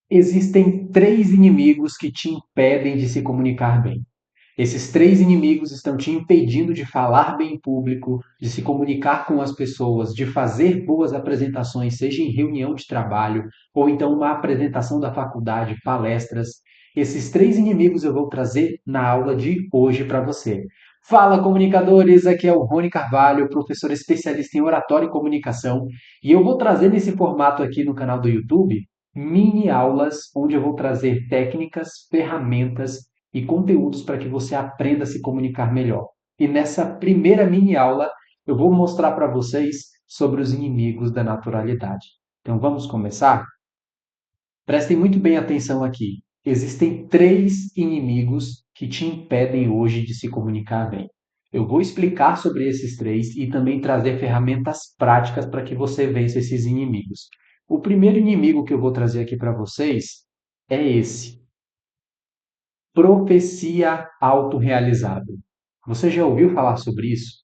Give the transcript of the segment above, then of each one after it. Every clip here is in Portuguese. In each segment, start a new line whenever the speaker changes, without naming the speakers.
Existem três inimigos que te impedem de se comunicar bem. Esses três inimigos estão te impedindo de falar bem em público, de se comunicar com as pessoas, de fazer boas apresentações, seja em reunião de trabalho ou então uma apresentação da faculdade, palestras. Esses três inimigos eu vou trazer na aula de hoje para você. Fala, comunicadores! Aqui é o Rony Carvalho, professor especialista em oratória e comunicação, e eu vou trazer nesse formato aqui no canal do YouTube mini aulas onde eu vou trazer técnicas, ferramentas e conteúdos para que você aprenda a se comunicar melhor. E nessa primeira mini aula, eu vou mostrar para vocês sobre os inimigos da naturalidade. Então vamos começar? Prestem muito bem atenção aqui. Existem três inimigos que te impedem hoje de se comunicar bem. Eu vou explicar sobre esses três e também trazer ferramentas práticas para que você vença esses inimigos. O primeiro inimigo que eu vou trazer aqui para vocês é esse: profecia autorrealizável. Você já ouviu falar sobre isso?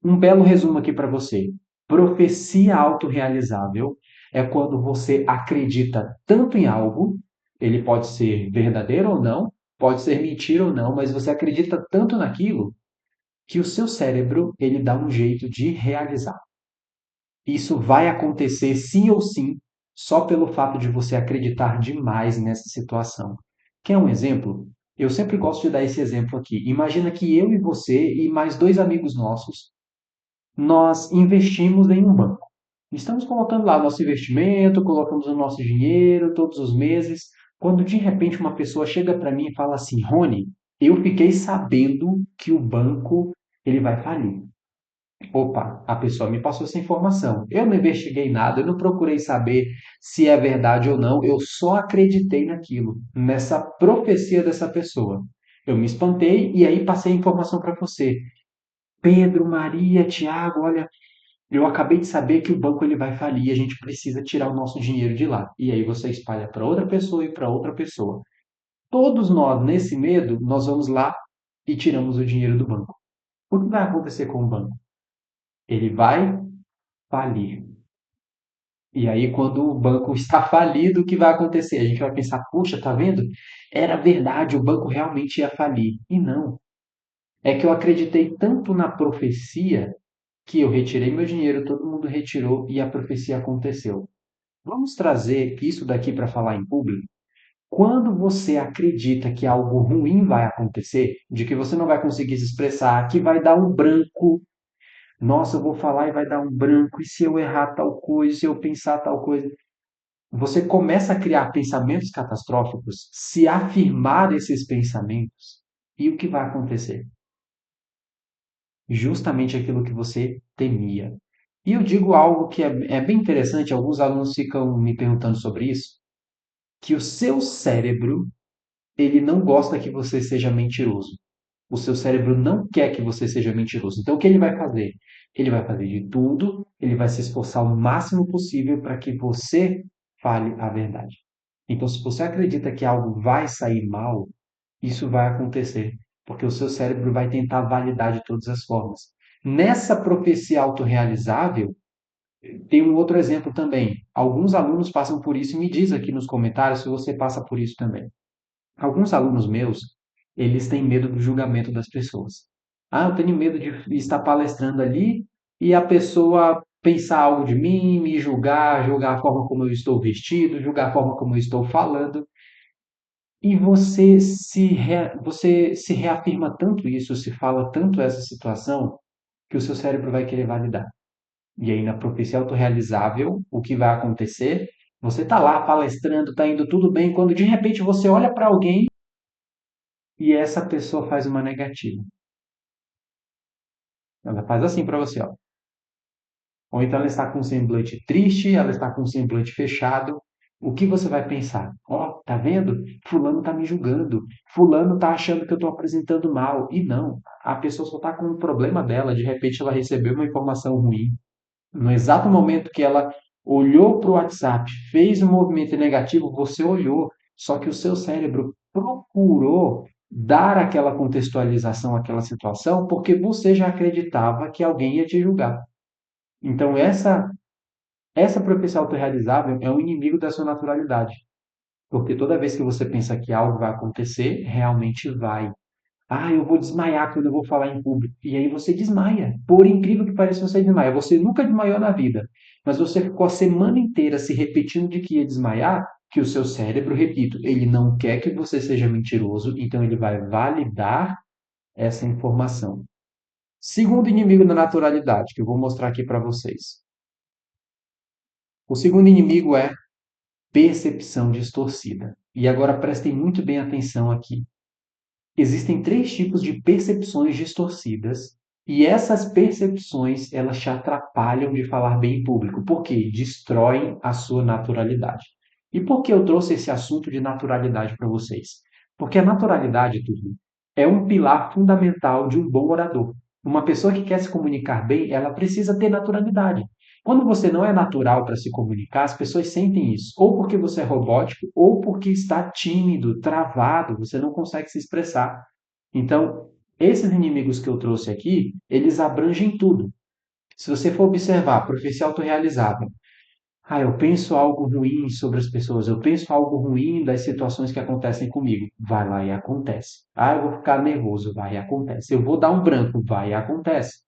Um belo resumo aqui para você. Profecia autorrealizável é quando você acredita tanto em algo, ele pode ser verdadeiro ou não, pode ser mentira ou não, mas você acredita tanto naquilo que o seu cérebro ele dá um jeito de realizar. Isso vai acontecer sim ou sim, só pelo fato de você acreditar demais nessa situação. Quer um exemplo? Eu sempre gosto de dar esse exemplo aqui. Imagina que eu e você e mais dois amigos nossos, nós investimos em um banco. Estamos colocando lá nosso investimento, colocamos o nosso dinheiro todos os meses, quando de repente uma pessoa chega para mim e fala assim: Rony, eu fiquei sabendo que o banco ele vai falir. Opa, a pessoa me passou essa informação. Eu não investiguei nada, eu não procurei saber se é verdade ou não, eu só acreditei naquilo, nessa profecia dessa pessoa. Eu me espantei e aí passei a informação para você. Pedro, Maria, Tiago, olha, eu acabei de saber que o banco ele vai falir e a gente precisa tirar o nosso dinheiro de lá. E aí você espalha para outra pessoa e para outra pessoa. Todos nós, nesse medo, nós vamos lá e tiramos o dinheiro do banco. O que vai acontecer com o banco? Ele vai falir. E aí, quando o banco está falido, o que vai acontecer? A gente vai pensar, puxa, tá vendo? Era verdade, o banco realmente ia falir. E não. É que eu acreditei tanto na profecia que eu retirei meu dinheiro, todo mundo retirou e a profecia aconteceu. Vamos trazer isso daqui para falar em público? Quando você acredita que algo ruim vai acontecer, de que você não vai conseguir se expressar, que vai dar um branco, nossa, eu vou falar e vai dar um branco, e se eu errar tal coisa, se eu pensar tal coisa, você começa a criar pensamentos catastróficos, se afirmar esses pensamentos, e o que vai acontecer? Justamente aquilo que você temia. E eu digo algo que é bem interessante, alguns alunos ficam me perguntando sobre isso, que o seu cérebro, ele não gosta que você seja mentiroso. O seu cérebro não quer que você seja mentiroso. Então, o que ele vai fazer? Ele vai fazer de tudo, ele vai se esforçar o máximo possível para que você fale a verdade. Então, se você acredita que algo vai sair mal, isso vai acontecer, porque o seu cérebro vai tentar validar de todas as formas. Nessa profecia autorrealizável, tem um outro exemplo também. Alguns alunos passam por isso e me diz aqui nos comentários se você passa por isso também. Alguns alunos meus, eles têm medo do julgamento das pessoas. Ah, eu tenho medo de estar palestrando ali e a pessoa pensar algo de mim, me julgar, julgar a forma como eu estou vestido, julgar a forma como eu estou falando. E você se reafirma tanto isso, se fala tanto essa situação, que o seu cérebro vai querer validar. E aí, na profecia autorrealizável, o que vai acontecer? Você está lá palestrando, está indo tudo bem, quando de repente você olha para alguém e essa pessoa faz uma negativa. Ela faz assim para você, ó. Ou então ela está com um semblante triste, ela está com um semblante fechado. O que você vai pensar? Ó, tá vendo? Fulano tá me julgando. Fulano tá achando que eu estou apresentando mal. E não, a pessoa só está com um problema dela. De repente ela recebeu uma informação ruim. No exato momento que ela olhou para o WhatsApp, fez um movimento negativo, você olhou. Só que o seu cérebro procurou dar aquela contextualização àquela situação porque você já acreditava que alguém ia te julgar. Então, essa profecia autorrealizável é um inimigo da sua naturalidade. Porque toda vez que você pensa que algo vai acontecer, realmente vai. Ah, eu vou desmaiar quando eu vou falar em público. E aí você desmaia. Por incrível que pareça, você desmaia. Você nunca desmaiou na vida, mas você ficou a semana inteira se repetindo de que ia desmaiar, que o seu cérebro, repito, ele não quer que você seja mentiroso, então ele vai validar essa informação. Segundo inimigo da naturalidade, que eu vou mostrar aqui para vocês. O segundo inimigo é percepção distorcida. E agora prestem muito bem atenção aqui. Existem três tipos de percepções distorcidas e essas percepções elas te atrapalham de falar bem em público. Por quê? Destroem a sua naturalidade. E por que eu trouxe esse assunto de naturalidade para vocês? Porque a naturalidade, tudo, é um pilar fundamental de um bom orador. Uma pessoa que quer se comunicar bem, ela precisa ter naturalidade. Quando você não é natural para se comunicar, as pessoas sentem isso, ou porque você é robótico, ou porque está tímido, travado, você não consegue se expressar. Então, esses inimigos que eu trouxe aqui, eles abrangem tudo. Se você for observar, profecia autorrealizável, eu penso algo ruim sobre as pessoas, eu penso algo ruim das situações que acontecem comigo. Vai lá e acontece. Eu vou ficar nervoso, vai e acontece. Eu vou dar um branco, vai e acontece.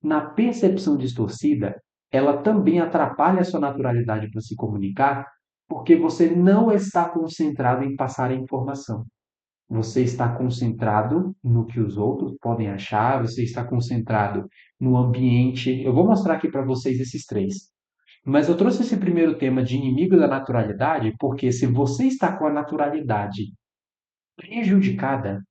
Na percepção distorcida, ela também atrapalha a sua naturalidade para se comunicar, porque você não está concentrado em passar a informação. Você está concentrado no que os outros podem achar, você está concentrado no ambiente. Eu vou mostrar aqui para vocês esses três. Mas eu trouxe esse primeiro tema de inimigo da naturalidade, porque se você está com a naturalidade prejudicada,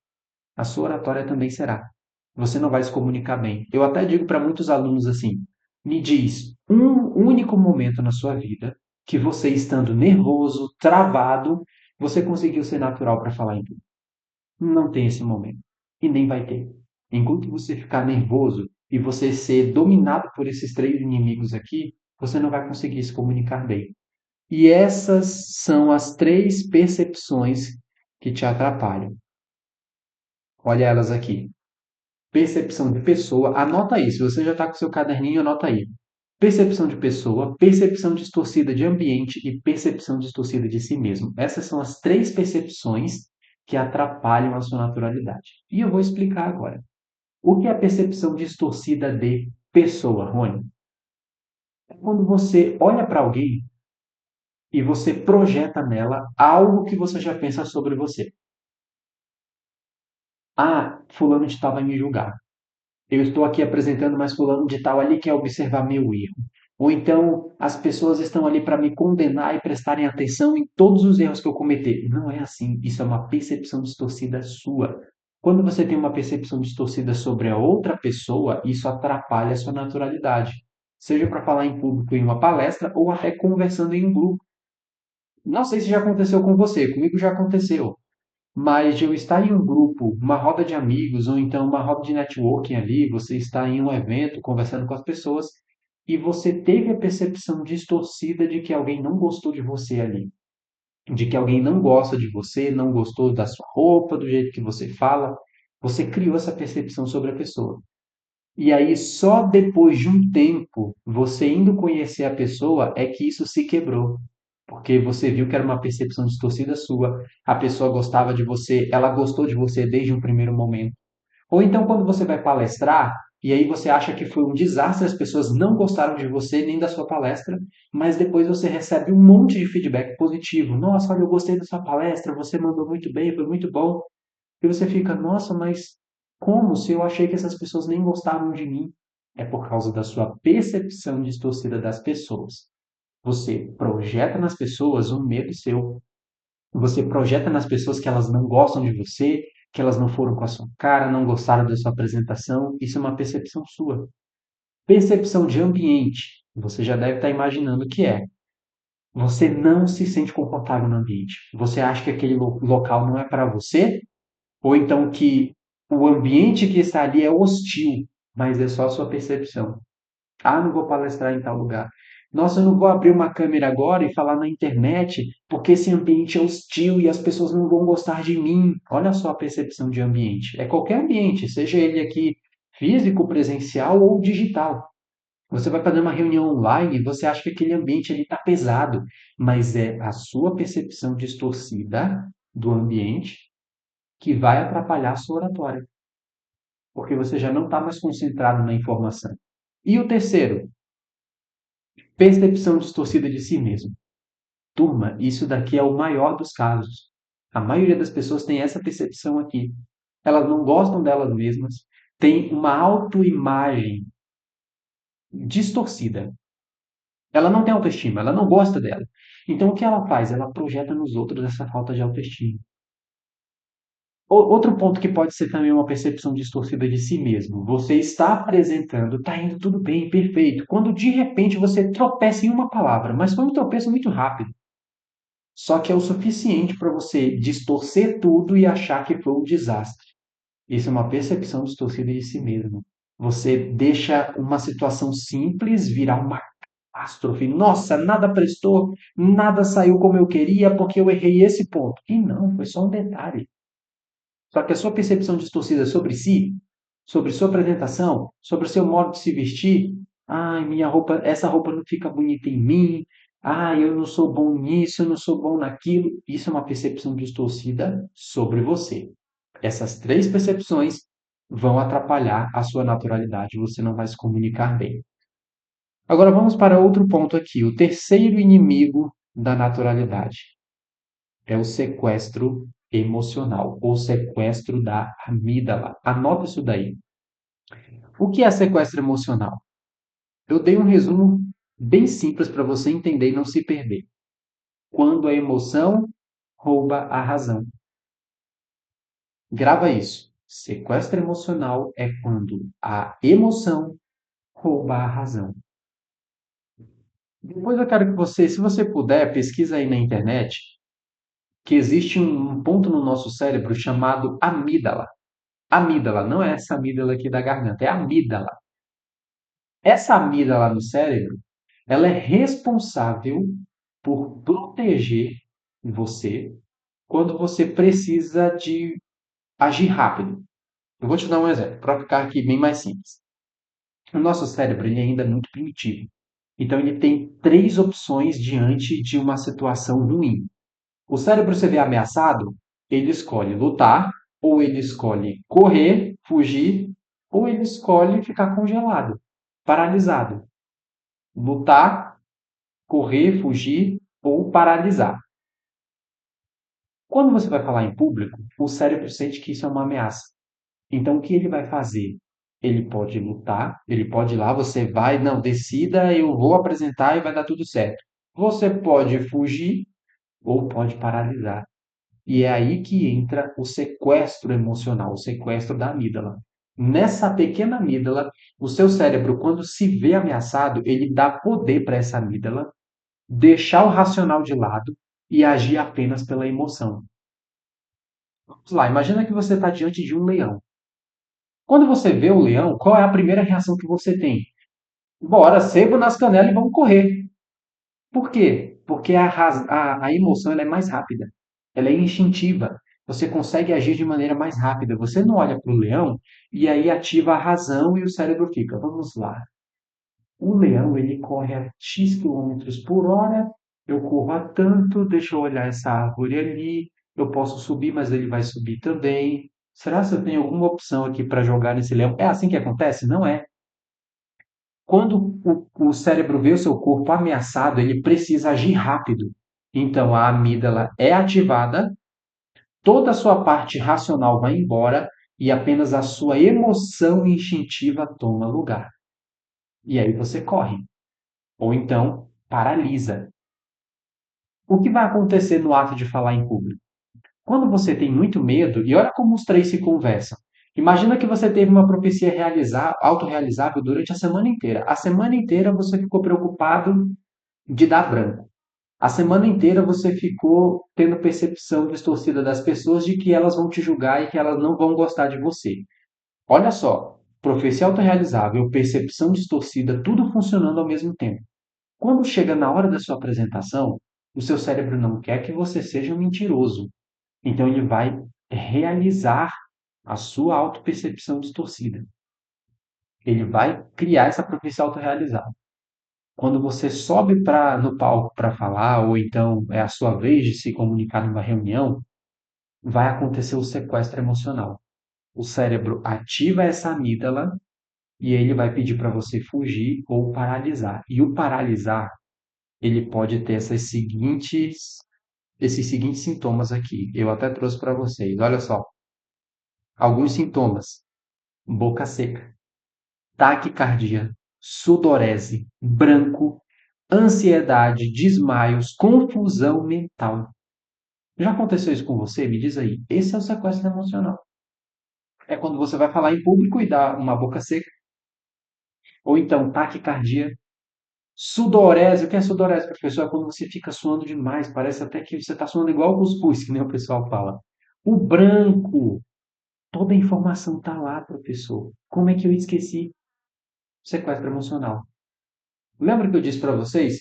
a sua oratória também será. Você não vai se comunicar bem. Eu até digo para muitos alunos assim: me diz um único momento na sua vida que você, estando nervoso, travado, você conseguiu ser natural para falar em público. Não tem esse momento. E nem vai ter. Enquanto você ficar nervoso e você ser dominado por esses três inimigos aqui, você não vai conseguir se comunicar bem. E essas são as três percepções que te atrapalham. Olha elas aqui. Percepção de pessoa, anota aí, se você já está com seu caderninho, anota aí. Percepção de pessoa, percepção distorcida de ambiente e percepção distorcida de si mesmo. Essas são as três percepções que atrapalham a sua naturalidade. E eu vou explicar agora. O que é a percepção distorcida de pessoa, Rony? É quando você olha para alguém e você projeta nela algo que você já pensa sobre você. Fulano de tal vai me julgar. Eu estou aqui apresentando, mas fulano de tal ali quer observar meu erro. Ou então as pessoas estão ali para me condenar e prestarem atenção em todos os erros que eu cometer. Não é assim. Isso é uma percepção distorcida sua. Quando você tem uma percepção distorcida sobre a outra pessoa, isso atrapalha a sua naturalidade. Seja para falar em público em uma palestra ou até conversando em um grupo. Não sei se já aconteceu com você, comigo já aconteceu. Mas de eu estar em um grupo, uma roda de amigos, ou então uma roda de networking ali, você está em um evento conversando com as pessoas e você teve a percepção distorcida de que alguém não gostou de você ali, de que alguém não gosta de você, não gostou da sua roupa, do jeito que você fala. Você criou essa percepção sobre a pessoa. E aí, só depois de um tempo, você indo conhecer a pessoa, é que isso se quebrou. Porque você viu que era uma percepção distorcida sua, a pessoa gostava de você, ela gostou de você desde um primeiro momento. Ou então, quando você vai palestrar, e aí você acha que foi um desastre, as pessoas não gostaram de você nem da sua palestra, mas depois você recebe um monte de feedback positivo. Nossa, olha, eu gostei da sua palestra, você mandou muito bem, foi muito bom. E você fica, nossa, mas como se eu achei que essas pessoas nem gostavam de mim? É por causa da sua percepção distorcida das pessoas. Você projeta nas pessoas um medo seu. Você projeta nas pessoas que elas não gostam de você, que elas não foram com a sua cara, não gostaram da sua apresentação. Isso é uma percepção sua. Percepção de ambiente. Você já deve estar imaginando o que é. Você não se sente confortável no ambiente. Você acha que aquele local não é para você, ou então que o ambiente que está ali é hostil, mas é só a sua percepção. Não vou palestrar em tal lugar. Nossa, eu não vou abrir uma câmera agora e falar na internet porque esse ambiente é hostil e as pessoas não vão gostar de mim. Olha só a percepção de ambiente. É qualquer ambiente, seja ele aqui físico, presencial ou digital. Você vai fazer uma reunião online e você acha que aquele ambiente ali está pesado, mas é a sua percepção distorcida do ambiente que vai atrapalhar a sua oratória, porque você já não está mais concentrado na informação. E o terceiro, percepção distorcida de si mesmo. Turma, isso daqui é o maior dos casos. A maioria das pessoas tem essa percepção aqui. Elas não gostam delas mesmas, têm uma autoimagem distorcida. Ela não tem autoestima, ela não gosta dela. Então o que ela faz? Ela projeta nos outros essa falta de autoestima. Outro ponto que pode ser também uma percepção distorcida de si mesmo. Você está apresentando, está indo tudo bem, perfeito. Quando de repente você tropeça em uma palavra, mas foi um tropeço muito rápido. Só que é o suficiente para você distorcer tudo e achar que foi um desastre. Isso é uma percepção distorcida de si mesmo. Você deixa uma situação simples virar uma catástrofe. Nossa, nada prestou, nada saiu como eu queria porque eu errei esse ponto. E não, foi só um detalhe. Só que a sua percepção distorcida sobre si, sobre sua apresentação, sobre o seu modo de se vestir, ai, minha roupa, essa roupa não fica bonita em mim, ai, eu não sou bom nisso, eu não sou bom naquilo. Isso é uma percepção distorcida sobre você. Essas três percepções vão atrapalhar a sua naturalidade, você não vai se comunicar bem. Agora vamos para outro ponto aqui, o terceiro inimigo da naturalidade é o sequestro emocional, ou sequestro da amígdala. Anota isso daí. O que é sequestro emocional? Eu dei um resumo bem simples para você entender e não se perder. Quando a emoção rouba a razão. Grava isso. Sequestro emocional é quando a emoção rouba a razão. Depois eu quero que você, se você puder, pesquisa aí na internet que existe um ponto no nosso cérebro chamado amígdala. Amígdala, não é essa amígdala aqui da garganta, é a amígdala. Essa amígdala no cérebro, ela é responsável por proteger você quando você precisa de agir rápido. Eu vou te dar um exemplo, para ficar aqui bem mais simples. O nosso cérebro ele ainda é muito primitivo. Então ele tem três opções diante de uma situação ruim. O cérebro se vê ameaçado, ele escolhe lutar, ou ele escolhe correr, fugir, ou ele escolhe ficar congelado, paralisado. Lutar, correr, fugir ou paralisar. Quando você vai falar em público, o cérebro sente que isso é uma ameaça. Então, o que ele vai fazer? Ele pode lutar, ele pode ir lá, você vai, não, decida, eu vou apresentar e vai dar tudo certo. Você pode fugir ou pode paralisar. E é aí que entra o sequestro emocional, o sequestro da amígdala. Nessa pequena amígdala, o seu cérebro, quando se vê ameaçado, ele dá poder para essa amígdala deixar o racional de lado e agir apenas pela emoção. Vamos lá, imagina que você está diante de um leão. Quando você vê o leão, qual é a primeira reação que você tem? Bora, sebo nas canelas e vamos correr. Por quê? Porque a emoção ela é mais rápida, ela é instintiva. Você consegue agir de maneira mais rápida. Você não olha para o leão e aí ativa a razão e o cérebro fica, vamos lá. O leão ele corre a X quilômetros por hora, eu corro a tanto, deixa eu olhar essa árvore ali, eu posso subir, mas ele vai subir também. Será que eu tenho alguma opção aqui para jogar nesse leão? É assim que acontece? Não é. Quando o cérebro vê o seu corpo ameaçado, ele precisa agir rápido. Então a amígdala é ativada, toda a sua parte racional vai embora e apenas a sua emoção instintiva toma lugar. E aí você corre. Ou então paralisa. O que vai acontecer no ato de falar em público? Quando você tem muito medo, e olha como os três se conversam. Imagina que você teve uma profecia autorrealizável durante a semana inteira. A semana inteira você ficou preocupado de dar branco. A semana inteira você ficou tendo percepção distorcida das pessoas de que elas vão te julgar e que elas não vão gostar de você. Olha só, profecia autorrealizável, percepção distorcida, tudo funcionando ao mesmo tempo. Quando chega na hora da sua apresentação, o seu cérebro não quer que você seja um mentiroso. Então ele vai realizar a sua autopercepção distorcida. Ele vai criar essa profecia autorrealizada. Quando você sobe no palco para falar, ou então é a sua vez de se comunicar numa reunião, vai acontecer o sequestro emocional. O cérebro ativa essa amígdala e ele vai pedir para você fugir ou paralisar. E o paralisar, ele pode ter esses seguintes sintomas aqui. Eu até trouxe para vocês. Olha só, alguns sintomas: boca seca, taquicardia, sudorese, branco, ansiedade, desmaios, confusão mental. Já aconteceu isso com você? Me diz aí. Esse é o sequestro emocional. É quando você vai falar em público e dá uma boca seca, ou então taquicardia, sudorese. O que é sudorese, professor? É quando você fica suando demais. Parece até que você está suando igual o cuscuz, que nem o pessoal fala. O branco. Toda a informação está lá, professor. Como é que eu esqueci? Sequestro emocional. Lembra que eu disse para vocês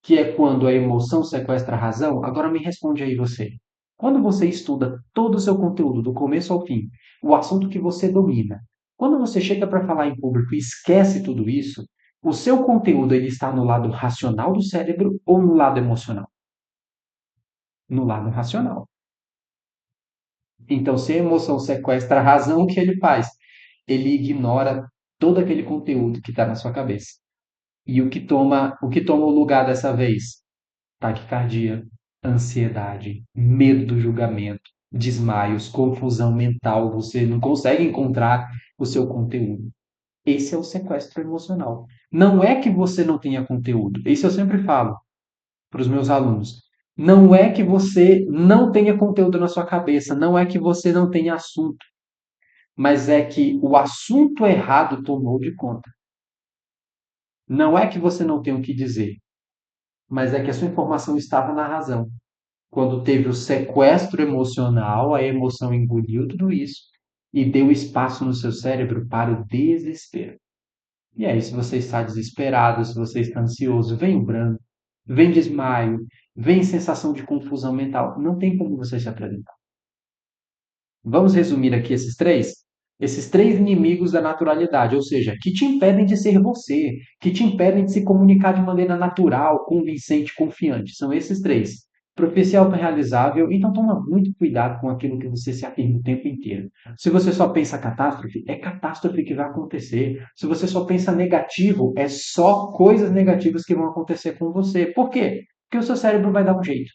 que é quando a emoção sequestra a razão? Agora me responde aí você. Quando você estuda todo o seu conteúdo, do começo ao fim, o assunto que você domina, quando você chega para falar em público e esquece tudo isso, o seu conteúdo ele está no lado racional do cérebro ou no lado emocional? No lado racional. Então, se a emoção sequestra a razão, o que ele faz? Ele ignora todo aquele conteúdo que está na sua cabeça. E o que toma o lugar dessa vez? Taquicardia, ansiedade, medo do julgamento, desmaios, confusão mental. Você não consegue encontrar o seu conteúdo. Esse é o sequestro emocional. Não é que você não tenha conteúdo. Isso eu sempre falo para os meus alunos. Não é que você não tenha conteúdo na sua cabeça, não é que você não tenha assunto, mas é que o assunto errado tomou de conta. Não é que você não tem o que dizer, mas é que a sua informação estava na razão. Quando teve o sequestro emocional, a emoção engoliu tudo isso e deu espaço no seu cérebro para o desespero. E aí, se você está desesperado, se você está ansioso, vem o branco, vem desmaio, vem sensação de confusão mental. Não tem como você se apresentar. Vamos resumir aqui esses três? Esses três inimigos da naturalidade, ou seja, que te impedem de ser você, que te impedem de se comunicar de maneira natural, convincente, confiante. São esses três. Profecia autorrealizável, então toma muito cuidado com aquilo que você se afirma o tempo inteiro. Se você só pensa catástrofe, é catástrofe que vai acontecer. Se você só pensa negativo, é só coisas negativas que vão acontecer com você. Por quê? Porque o seu cérebro vai dar um jeito.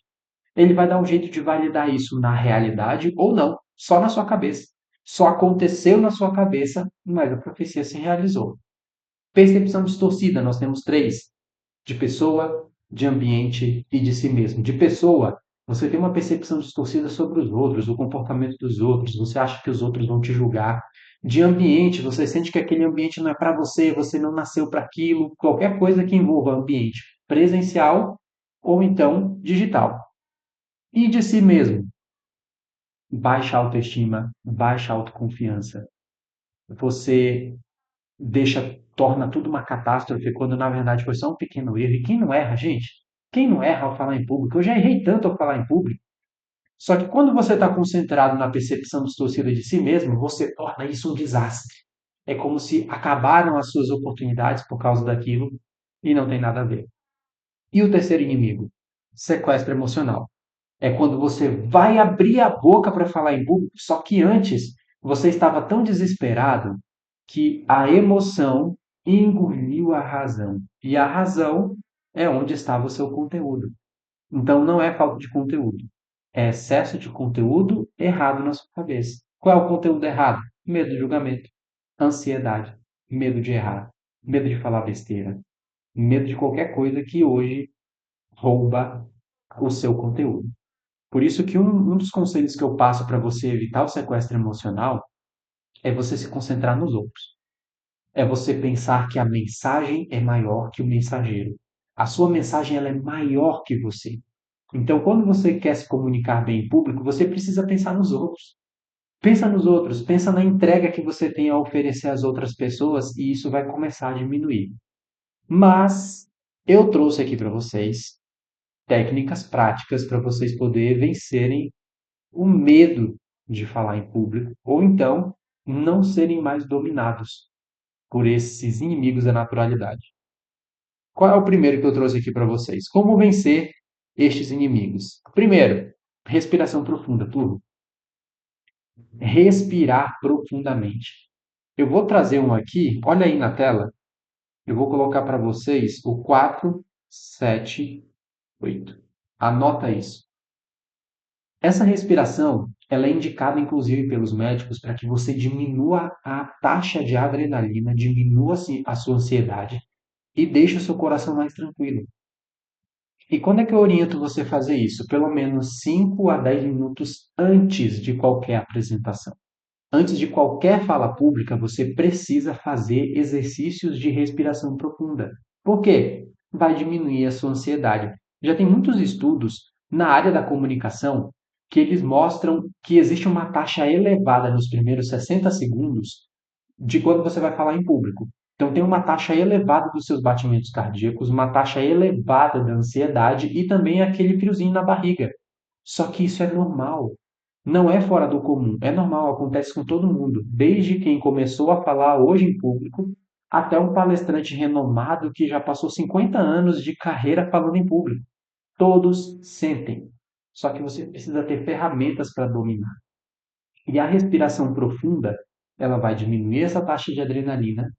Ele vai dar um jeito de validar isso na realidade ou não, só na sua cabeça. Só aconteceu na sua cabeça, mas a profecia se realizou. Percepção distorcida, nós temos três: de pessoa, de ambiente e de si mesmo. De pessoa, você tem uma percepção distorcida sobre os outros, o comportamento dos outros, você acha que os outros vão te julgar. De ambiente, você sente que aquele ambiente não é para você, você não nasceu para aquilo, qualquer coisa que envolva ambiente presencial ou então digital. E de si mesmo, baixa autoestima, baixa autoconfiança. Você torna tudo uma catástrofe quando na verdade foi só um pequeno erro. E quem não erra, gente? Quem não erra ao falar em público? Eu já errei tanto ao falar em público. Só que quando você está concentrado na percepção distorcida de si mesmo, você torna isso um desastre. É como se acabaram as suas oportunidades por causa daquilo e não tem nada a ver. E o terceiro inimigo? Sequestro emocional. É quando você vai abrir a boca para falar em público, só que antes você estava tão desesperado que a emoção engoliu a razão. E a razão é onde estava o seu conteúdo. Então não é falta de conteúdo, é excesso de conteúdo errado na sua cabeça. Qual é o conteúdo errado? Medo de julgamento, ansiedade, medo de errar, medo de falar besteira, medo de qualquer coisa que hoje rouba o seu conteúdo. Por isso que um dos conselhos que eu passo para você evitar o sequestro emocional é você se concentrar nos outros. É você pensar que a mensagem é maior que o mensageiro. A sua mensagem ela é maior que você. Então, quando você quer se comunicar bem em público, você precisa pensar nos outros. Pensa nos outros, pensa na entrega que você tem a oferecer às outras pessoas e isso vai começar a diminuir. Mas eu trouxe aqui para vocês técnicas práticas para vocês poderem vencerem o medo de falar em público, ou então não serem mais dominados. por esses inimigos da naturalidade. Qual é o primeiro que eu trouxe aqui para vocês? Como vencer estes inimigos? Primeiro, respiração profunda, turma. Respirar profundamente. Eu vou trazer um aqui, olha aí na tela. Eu vou colocar para vocês o 4, 7, 8. Anota isso. Essa respiração, ela é indicada inclusive pelos médicos para que você diminua a taxa de adrenalina, diminua a sua ansiedade e deixe o seu coração mais tranquilo. E quando é que eu oriento você a fazer isso? Pelo menos 5 a 10 minutos antes de qualquer apresentação. Antes de qualquer fala pública, você precisa fazer exercícios de respiração profunda. Por quê? Vai diminuir a sua ansiedade. Já tem muitos estudos na área da comunicação que eles mostram que existe uma taxa elevada nos primeiros 60 segundos de quando você vai falar em público. Então, tem uma taxa elevada dos seus batimentos cardíacos, uma taxa elevada da ansiedade e também aquele friozinho na barriga. Só que isso é normal. Não é fora do comum, é normal, acontece com todo mundo, desde quem começou a falar hoje em público até um palestrante renomado que já passou 50 anos de carreira falando em público. Todos sentem. Só que você precisa ter ferramentas para dominar. E a respiração profunda, ela vai diminuir essa taxa de adrenalina,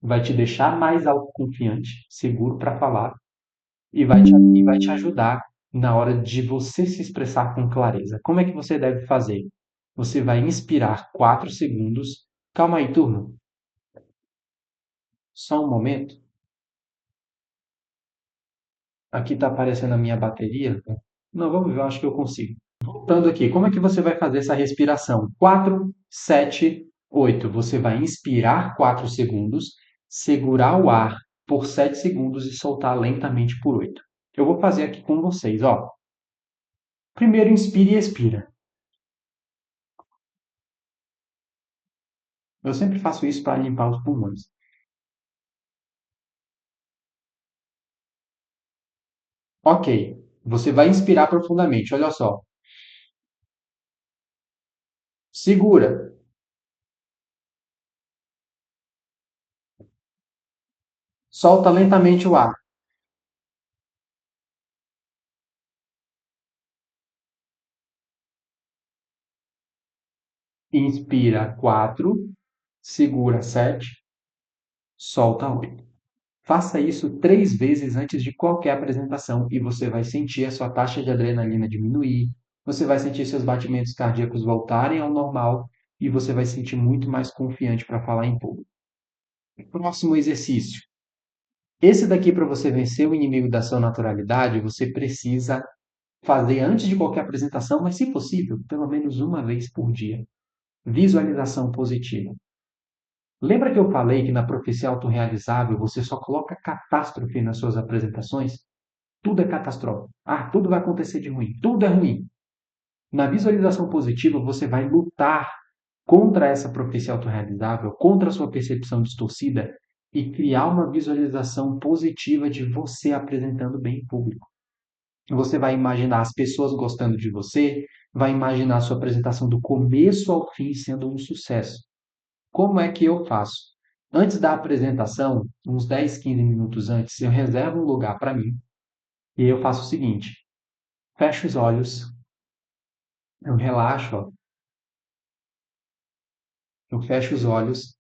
vai te deixar mais autoconfiante, seguro para falar e vai te ajudar na hora de você se expressar com clareza. Como é que você deve fazer? Você vai inspirar 4 segundos. Calma aí, turma. Só um momento. Aqui está aparecendo a minha bateria. Não, vamos ver, eu acho que eu consigo. Voltando aqui, como é que você vai fazer essa respiração? 4, 7, 8. Você vai inspirar 4 segundos, segurar o ar por 7 segundos e soltar lentamente por 8. Eu vou fazer aqui com vocês, ó. Primeiro inspire e expira. Eu sempre faço isso para limpar os pulmões. Ok, você vai inspirar profundamente, olha só. Segura, solta lentamente o ar. Inspira 4, segura 7, solta 8. Faça isso 3 vezes antes de qualquer apresentação e você vai sentir a sua taxa de adrenalina diminuir, você vai sentir seus batimentos cardíacos voltarem ao normal e você vai se sentir muito mais confiante para falar em público. Próximo exercício. Esse daqui, para você vencer o inimigo da sua naturalidade, você precisa fazer antes de qualquer apresentação, mas se possível, pelo menos uma vez por dia. Visualização positiva. Lembra que eu falei que na profecia autorrealizável você só coloca catástrofe nas suas apresentações? Tudo é catastrófico. Ah, tudo vai acontecer de ruim. Tudo é ruim. Na visualização positiva, você vai lutar contra essa profecia autorrealizável, contra a sua percepção distorcida e criar uma visualização positiva de você apresentando bem em público. Você vai imaginar as pessoas gostando de você, vai imaginar a sua apresentação do começo ao fim sendo um sucesso. Como é que eu faço? Antes da apresentação, uns 10, 15 minutos antes, eu reservo um lugar para mim e eu faço o seguinte: fecho os olhos, eu relaxo, ó, eu fecho os olhos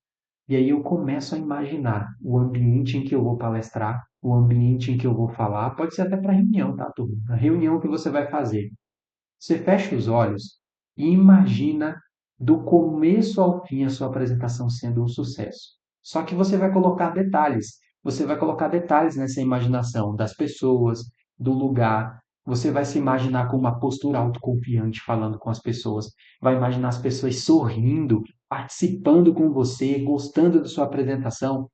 e aí eu começo a imaginar o ambiente em que eu vou palestrar, o ambiente em que eu vou falar, pode ser até para reunião, tá, turma? A reunião que você vai fazer. Você fecha os olhos e imagina do começo ao fim a sua apresentação sendo um sucesso. Só que você vai colocar detalhes. Você vai colocar detalhes nessa imaginação das pessoas, do lugar. Você vai se imaginar com uma postura autoconfiante falando com as pessoas. Vai imaginar as pessoas sorrindo, participando com você, gostando da sua apresentação.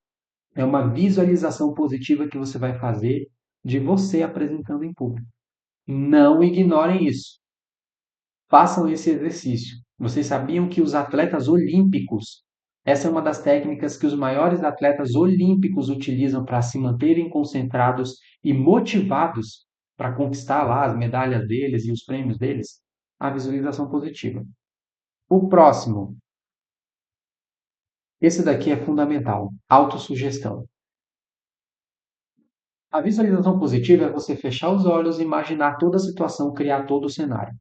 É uma visualização positiva que você vai fazer de você apresentando em público. Não ignorem isso. Façam esse exercício. Vocês sabiam que os atletas olímpicos, essa é uma das técnicas que os maiores atletas olímpicos utilizam para se manterem concentrados e motivados para conquistar lá as medalhas deles e os prêmios deles? A visualização positiva. O próximo, Esse daqui é fundamental, autossugestão. A visualização positiva é você fechar os olhos, imaginar toda a situação, criar todo o cenário.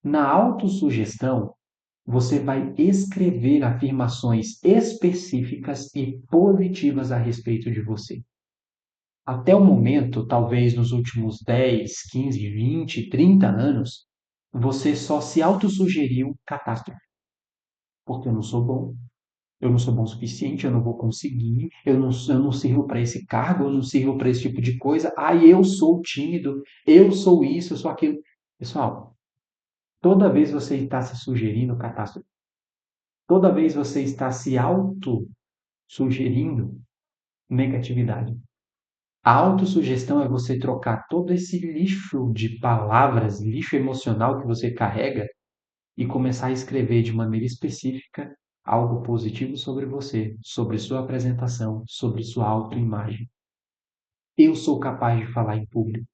Na autossugestão, você vai escrever afirmações específicas e positivas a respeito de você. Até o momento, talvez nos últimos 10, 15, 20, 30 anos, você só se autossugeriu catástrofe. Porque eu não sou bom o suficiente, eu não vou conseguir, eu não sirvo para esse cargo, eu não sirvo para esse tipo de coisa. Eu sou tímido, eu sou isso, eu sou aquilo. Pessoal, toda vez você está se sugerindo catástrofe, toda vez você está se auto-sugerindo negatividade. A autossugestão é você trocar todo esse lixo de palavras, lixo emocional que você carrega e começar a escrever de maneira específica algo positivo sobre você, sobre sua apresentação, sobre sua autoimagem. Eu sou capaz de falar em público.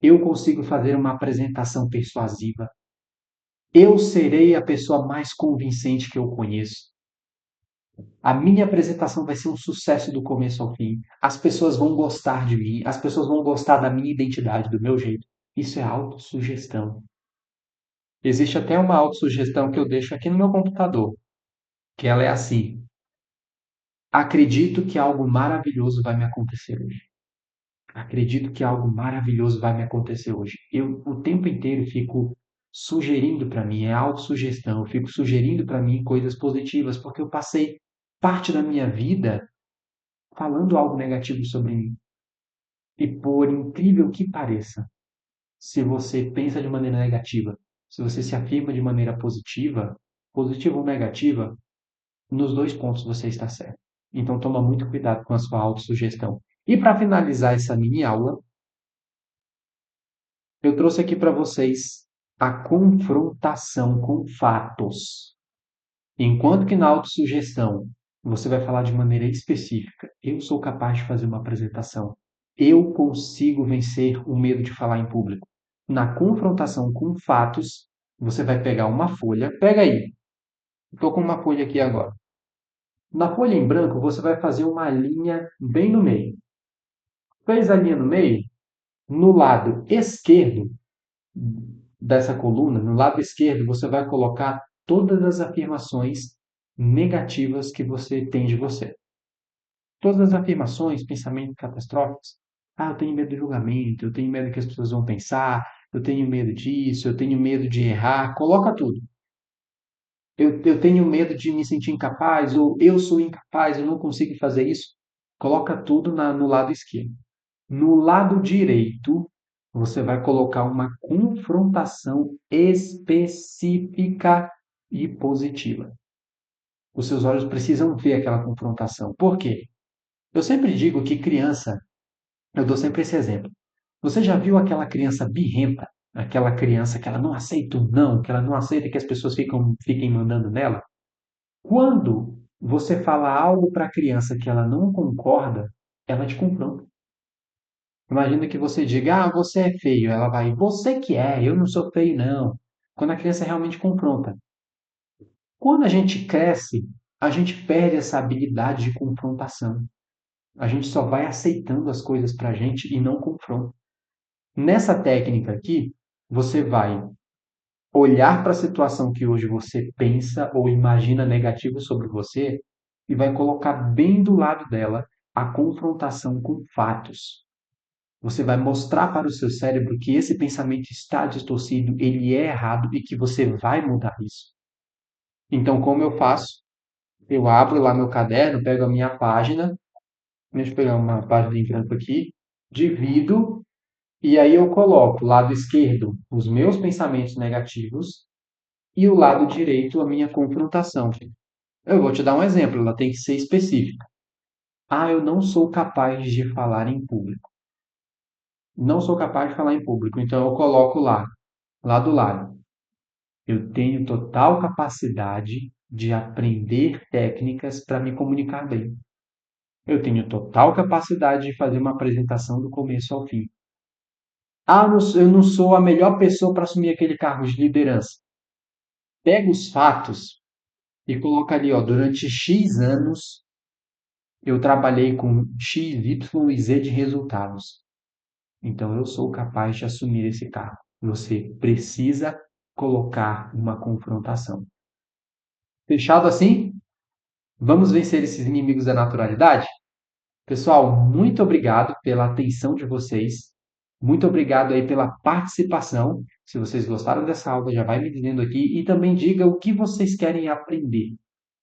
Eu consigo fazer uma apresentação persuasiva. Eu serei a pessoa mais convincente que eu conheço. A minha apresentação vai ser um sucesso do começo ao fim. As pessoas vão gostar de mim, as pessoas vão gostar da minha identidade, do meu jeito. Isso é autossugestão. Existe até uma autossugestão que eu deixo aqui no meu computador, que ela é assim: acredito que algo maravilhoso vai me acontecer hoje. Acredito que algo maravilhoso vai me acontecer hoje. Eu o tempo inteiro fico sugerindo para mim, é autossugestão, eu fico sugerindo para mim coisas positivas, porque eu passei parte da minha vida falando algo negativo sobre mim. E por incrível que pareça, se você pensa de maneira negativa, se você se afirma de maneira positiva, positiva ou negativa, nos dois pontos você está certo. Então toma muito cuidado com a sua autossugestão. E para finalizar essa mini aula, eu trouxe aqui para vocês a confrontação com fatos. Enquanto que na autossugestão você vai falar de maneira específica, eu sou capaz de fazer uma apresentação, eu consigo vencer o medo de falar em público. Na confrontação com fatos, você vai pegar uma folha, pega aí, estou com uma folha aqui agora. Na folha em branco, você vai fazer uma linha bem no meio. Fez a linha no meio? No lado esquerdo dessa coluna, no lado esquerdo, você vai colocar todas as afirmações negativas que você tem de você. Todas as afirmações, pensamentos catastróficos. Eu tenho medo do julgamento, eu tenho medo que as pessoas vão pensar, eu tenho medo disso, eu tenho medo de errar. Coloca tudo. Eu tenho medo de me sentir incapaz, ou eu sou incapaz, eu não consigo fazer isso. Coloca tudo no lado esquerdo. No lado direito, você vai colocar uma confrontação específica e positiva. Os seus olhos precisam ver aquela confrontação. Por quê? Eu sempre digo que criança, eu dou sempre esse exemplo. Você já viu aquela criança birrenta? Aquela criança que ela não aceita o não, que ela não aceita que as pessoas fiquem mandando nela? Quando você fala algo para a criança que ela não concorda, ela te confronta. Imagina que você diga, você é feio. Ela vai, você que é, eu não sou feio, não. Quando a criança realmente confronta. Quando a gente cresce, a gente perde essa habilidade de confrontação. A gente só vai aceitando as coisas pra gente e não confronta. Nessa técnica aqui, você vai olhar para a situação que hoje você pensa ou imagina negativo sobre você e vai colocar bem do lado dela a confrontação com fatos. Você vai mostrar para o seu cérebro que esse pensamento está distorcido, ele é errado e que você vai mudar isso. Então, como eu faço? Eu abro lá meu caderno, pego a minha página, deixa eu pegar uma página em branco aqui, divido e aí eu coloco lado esquerdo os meus pensamentos negativos e o lado direito a minha confrontação. Eu vou te dar um exemplo, ela tem que ser específica. Eu não sou capaz de falar em público. Não sou capaz de falar em público, então eu coloco lá do lado. Eu tenho total capacidade de aprender técnicas para me comunicar bem. Eu tenho total capacidade de fazer uma apresentação do começo ao fim. Eu não sou a melhor pessoa para assumir aquele cargo de liderança. Pega os fatos e coloca ali, ó, durante X anos eu trabalhei com X, Y e Z de resultados. Então eu sou capaz de assumir esse cargo. Você precisa colocar uma confrontação. Fechado assim? Vamos vencer esses inimigos da naturalidade? Pessoal, muito obrigado pela atenção de vocês. Muito obrigado aí pela participação. Se vocês gostaram dessa aula, já vai me dizendo aqui e também diga o que vocês querem aprender.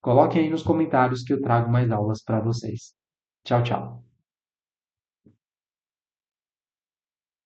Coloquem aí nos comentários que eu trago mais aulas para vocês. Tchau, tchau.